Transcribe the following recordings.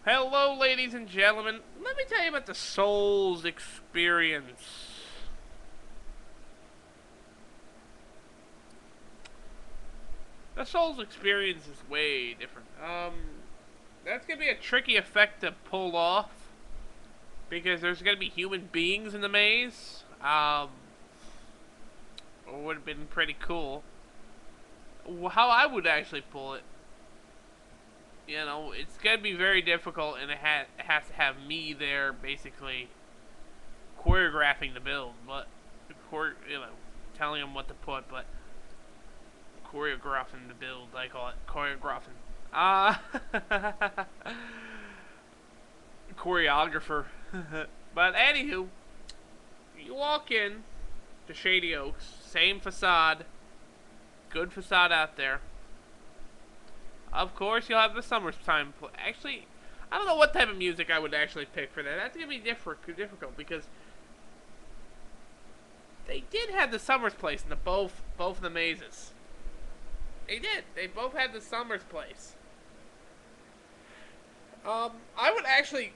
Hello, ladies and gentlemen. Let me tell you about the Souls experience. The Souls experience is way different. That's gonna be a tricky effect to pull off because there's gonna be human beings in the maze. It would have been pretty cool. How I would actually pull it, it's gonna be very difficult, and it has to have me there basically choreographing the build, but telling them what to put, but choreographing the build, I call it choreographing. Choreographer. But anywho, you walk in to Shady Oaks, same facade, good facade out there. Of course, you'll have the summertime. Actually, I don't know what type of music I would actually pick for that. That's gonna be difficult because they did have the Summers Place in the both of the mazes. They did. They both had the Summers Place. I would actually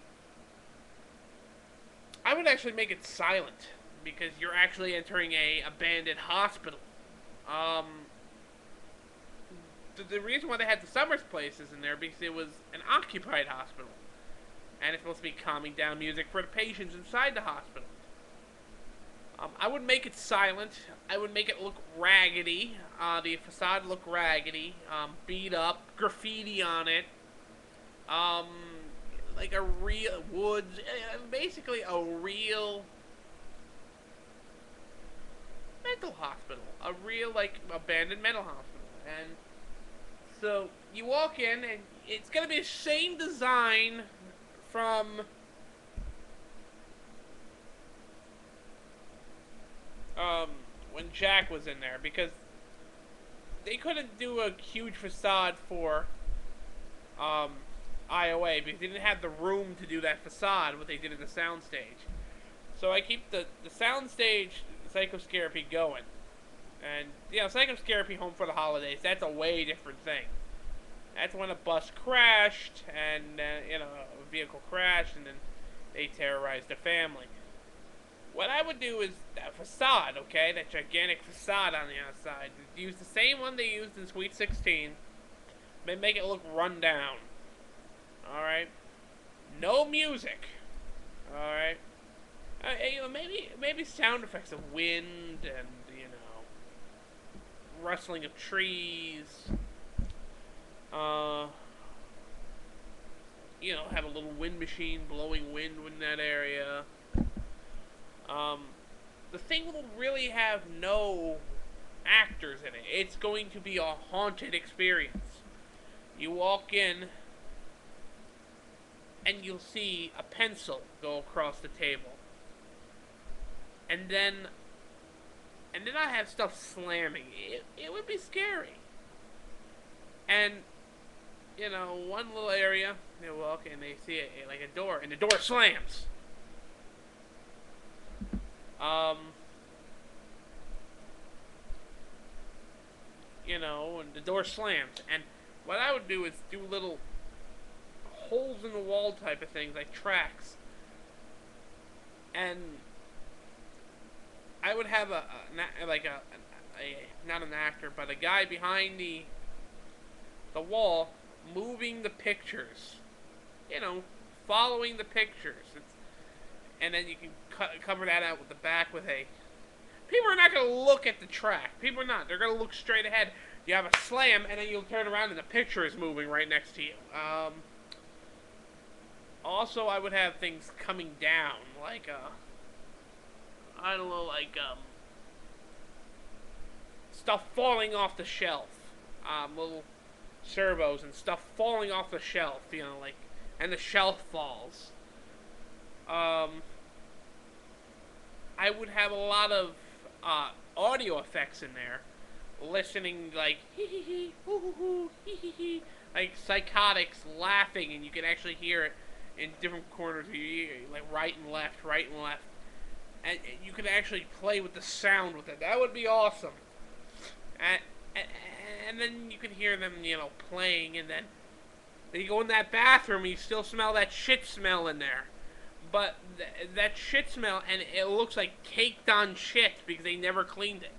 make it silent because you're actually entering a abandoned hospital. Um, the reason why they had the Summers Place is in there because it was an occupied hospital, and it's supposed to be calming down music for the patients inside the hospital. I would make it silent. I would make it look raggedy. The facade look raggedy, beat up, graffiti on it. Like a real woods, basically a real mental hospital, a real abandoned mental hospital. And so you walk in, and it's gonna be the same design from when Jack was in there, because they couldn't do a huge facade for IOA because they didn't have the room to do that facade what they did in the soundstage. So I keep the soundstage psychoscarapy going. And psychoscarapy Home for the Holidays, that's a way different thing. That's when a bus crashed and a vehicle crashed and then they terrorized the family. What I would do is that facade, okay, that gigantic facade on the outside, use the same one they used in Sweet 16, but make it look run down. Alright? No music. Alright? Maybe sound effects of wind and, rustling of trees. Have a little wind machine blowing wind in that area. The thing will really have no actors in it. It's going to be a haunted experience. You walk in, and you'll see a pencil go across the table. And then I have stuff slamming. It would be scary. And, one little area, they walk and they see like a door, and the door slams. And the door slams. And what I would do is do little holes in the wall type of things, like tracks. And I would have not an actor, but a guy behind the wall moving the pictures. Following the pictures. And then you can cover that out with the back with a... People are not going to look at the track. People are not. They're going to look straight ahead. You have a slam, and then you'll turn around, and the picture is moving right next to you. Also, I would have things coming down, stuff falling off the shelf. Little servos and stuff falling off the shelf, and the shelf falls. I would have a lot of audio effects in there, listening hee hee hee, hoo hoo hoo, hee hee hee, like psychotics laughing, and you can actually hear it in different corners of your ear, like right and left, and you can actually play with the sound with it. That would be awesome. And then you can hear them, playing, and then Then you go in that bathroom and you still smell that shit smell in there. But that shit smell, and it looks like caked on shit because they never cleaned it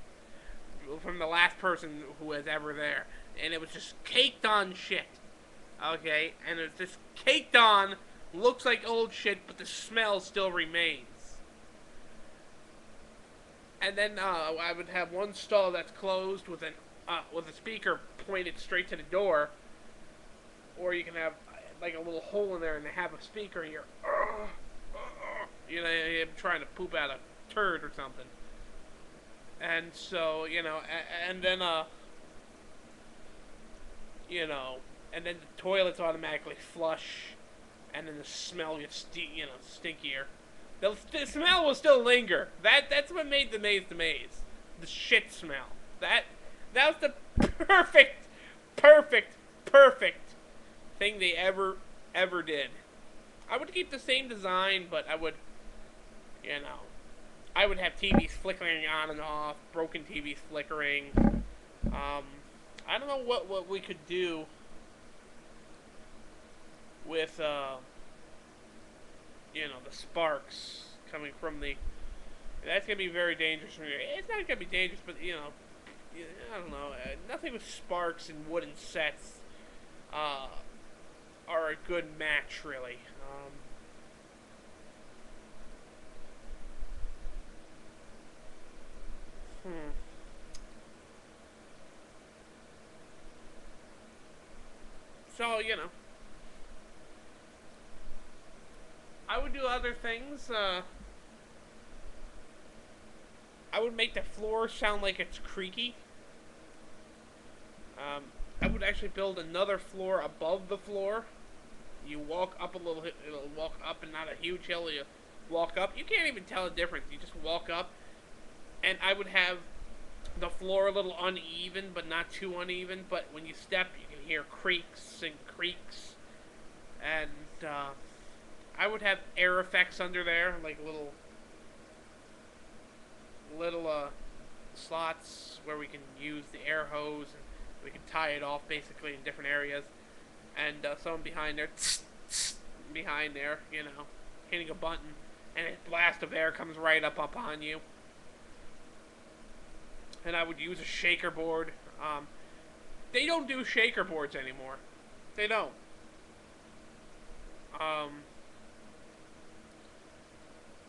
from the last person who was ever there. And it was just caked on shit. Okay? And it's just caked on, looks like old shit, but the smell still remains. And then I would have one stall that's closed with a speaker pointed straight to the door, or you can have like a little hole in there and have a speaker and you're trying to poop out a turd or something. And so and then and then the toilets automatically flush, and then the smell gets stinkier. The smell will still linger. That's what made the maze the maze. The shit smell. That was the perfect thing they ever did. I would keep the same design, but I would have TVs flickering on and off, broken TVs flickering. I don't know what we could do with the sparks coming from the. That's gonna be very dangerous. It's not gonna be dangerous, but I don't know. Nothing with sparks and wooden sets are a good match, really. So I would do other things. I would make the floor sound like it's creaky. I would actually build another floor above the floor. You walk up a little, it'll walk up and not a huge hill. You walk up. You can't even tell the difference. You just walk up. And I would have the floor a little uneven, but not too uneven. But when you step, you can hear creaks and creaks. And I would have air effects under there, like little slots where we can use the air hose and we can tie it off basically in different areas. And someone behind there, hitting a button, and a blast of air comes right up on you. And I would use a shaker board. They don't do shaker boards anymore. They don't.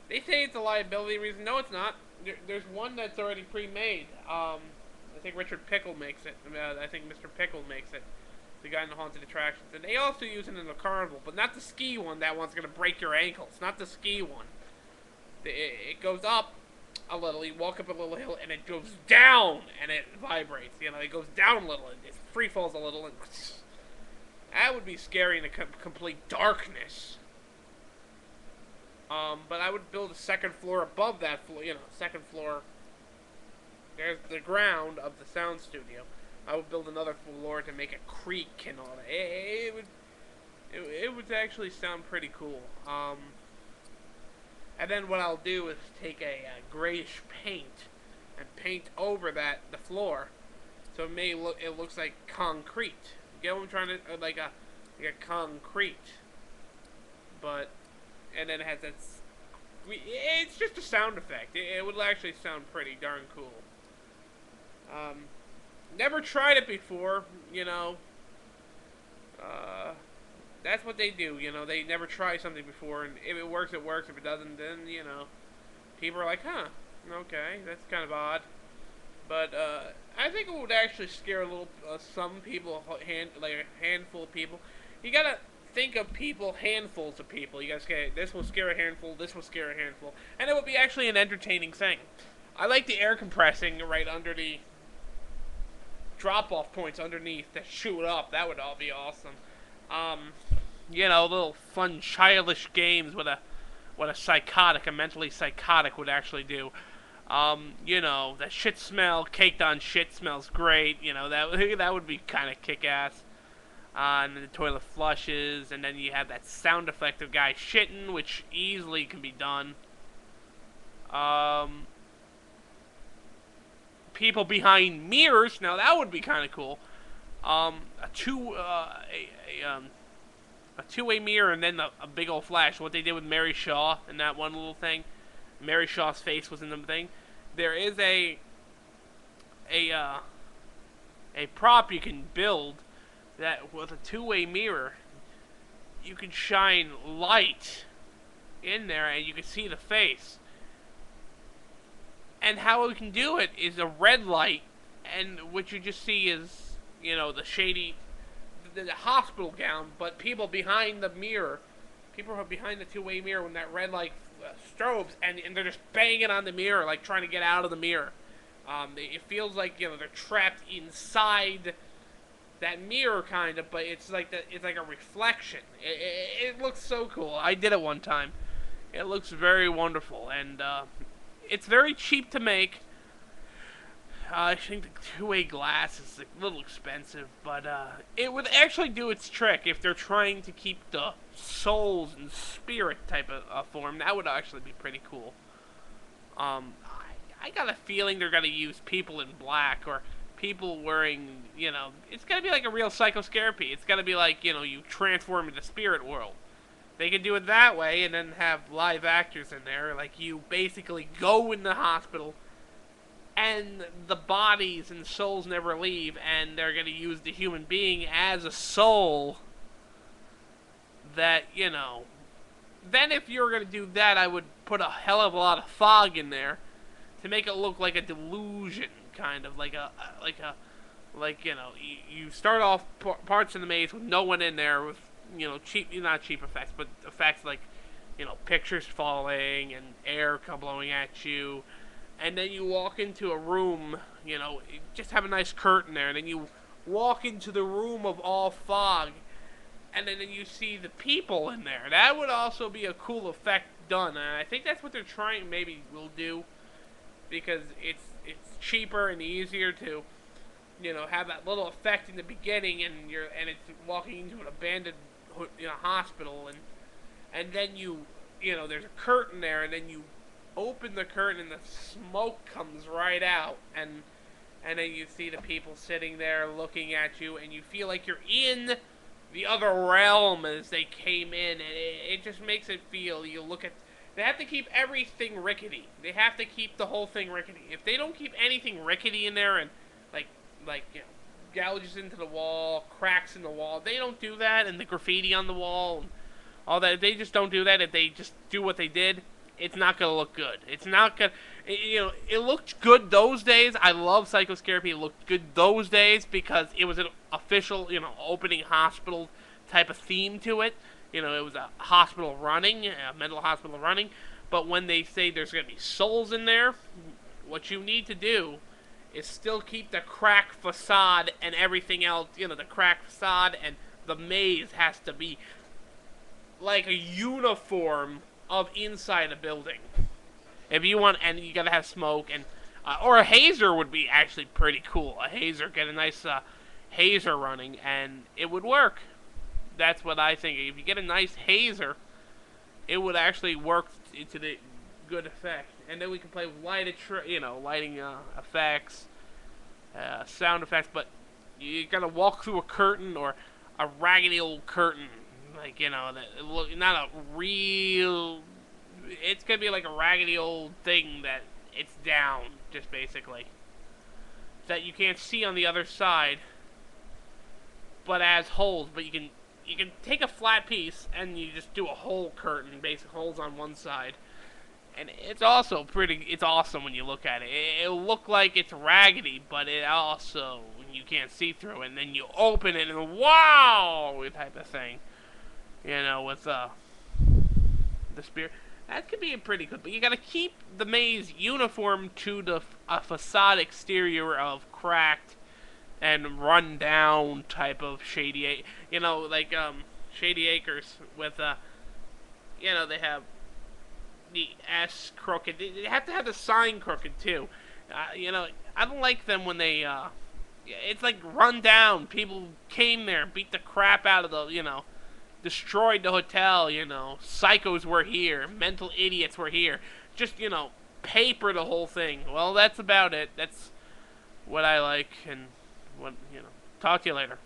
They say it's a liability reason. No, it's not. There's one that's already pre-made. I think Richard Pickle makes it. I think Mr. Pickle makes it. The guy in the Haunted Attractions. And they also use it in the Carnival, but not the ski one. That one's going to break your ankles. Not the ski one. It goes up a little. You walk up a little hill, and it goes down, and it vibrates. It goes down a little, and it free falls a little, and that would be scary in a complete darkness. But I would build a second floor above that floor. Second floor. There's the ground of the sound studio. I would build another floor to make it creak and all that. It would actually sound pretty cool. And then what I'll do is take a grayish paint and paint over the floor, so it looks like concrete. You get what I'm trying to like a concrete, and then it has that. It's just a sound effect. It would actually sound pretty darn cool. Never tried it before, that's what they do, they never try something before, and if it works, it works. If it doesn't, then, people are like, huh, okay, that's kind of odd. But, I think it would actually scare some people, like a handful of people. You gotta think of people, handfuls of people. You gotta say, this will scare a handful, this will scare a handful. And it would be actually an entertaining thing. I like the air compressing right under the drop-off points underneath that shoot up. That would all be awesome. Little fun, childish games what a mentally psychotic would actually do. That shit smell, caked on shit smells great. That would be kind of kick-ass. And then the toilet flushes, and then you have that sound effect of guys shitting, which easily can be done. People behind mirrors. Now that would be kind of cool. a two-way mirror and then a big old flash. What they did with Mary Shaw and that one little thing, Mary Shaw's face was in the thing. There is a uh, a prop you can build that with a two-way mirror, you can shine light in there and you can see the face. And how we can do it is a red light, and what you just see is, the shady, the hospital gown, but people behind the mirror, people are behind the two-way mirror when that red light strobes, and they're just banging on the mirror, like trying to get out of the mirror. It feels like, they're trapped inside that mirror, kind of, but it's like a reflection. It looks so cool. I did it one time. It looks very wonderful, and it's very cheap to make. I think the two-way glass is a little expensive, but it would actually do its trick if they're trying to keep the souls and spirit type of form. That would actually be pretty cool. I got a feeling they're going to use people in black, or people wearing, it's going to be like a real psychoscarapy. It's going to be like, you transform into the spirit world. They can do it that way and then have live actors in there. Like, you basically go in the hospital and the bodies and souls never leave, and they're going to use the human being as a soul that, Then if you were going to do that, I would put a hell of a lot of fog in there to make it look like a delusion, kind of like you start off parts of the maze with no one in there, with not cheap effects, but effects like pictures falling and air blowing at you, and then you walk into a room, just have a nice curtain there, and then you walk into the room of all fog, and then you see the people in there. That would also be a cool effect done, and I think that's what they're trying, maybe will do, because it's cheaper and easier to, have that little effect in the beginning, and it's walking into an abandoned hospital, and then there's a curtain there, and then you open the curtain and the smoke comes right out, and then you see the people sitting there looking at you, and you feel like you're in the other realm as they came in, and it just makes it feel, they have to keep everything rickety. They have to keep the whole thing rickety. If they don't keep anything rickety in there and gouges into the wall, cracks in the wall, they don't do that, and the graffiti on the wall and all that, if they just don't do that, if they just do what they did, it's not going to look good. It's not going to, it looked good those days. I love Psychoscarapy. It looked good those days because it was an official, opening hospital type of theme to it. It was a hospital running, a mental hospital running. But when they say there's going to be souls in there, what you need to do is still keep the crack facade and everything else, the crack facade, and the maze has to be like a uniform of inside a building. If you want, and you got to have smoke, and or a hazer would be actually pretty cool. A hazer, get a nice hazer running, and it would work. That's what I think. If you get a nice hazer, it would actually work into the good effect. And then we can play with lighting effects, sound effects. But you gotta walk through a curtain or a raggedy old curtain, like not a real. It's gonna be like a raggedy old thing that it's down, just basically, that you can't see on the other side, but as holes. But you can take a flat piece and you just do a whole curtain, basic holes on one side, and it's also it's awesome when you look at it. It'll look like it's raggedy, but it also, you can't see through it, and then you open it and wow, type of thing, with the spirit. That could be pretty good, but you gotta keep the maze uniform to the facade exterior of cracked and run down type of Shady Shady Acres with they have the S crooked. They have to have the sign crooked too. I don't like them when they it's like run down. People came there, beat the crap out of the destroyed the hotel. Psychos were here, mental idiots were here. Just paper the whole thing. Well, that's about it. That's what I like, and talk to you later.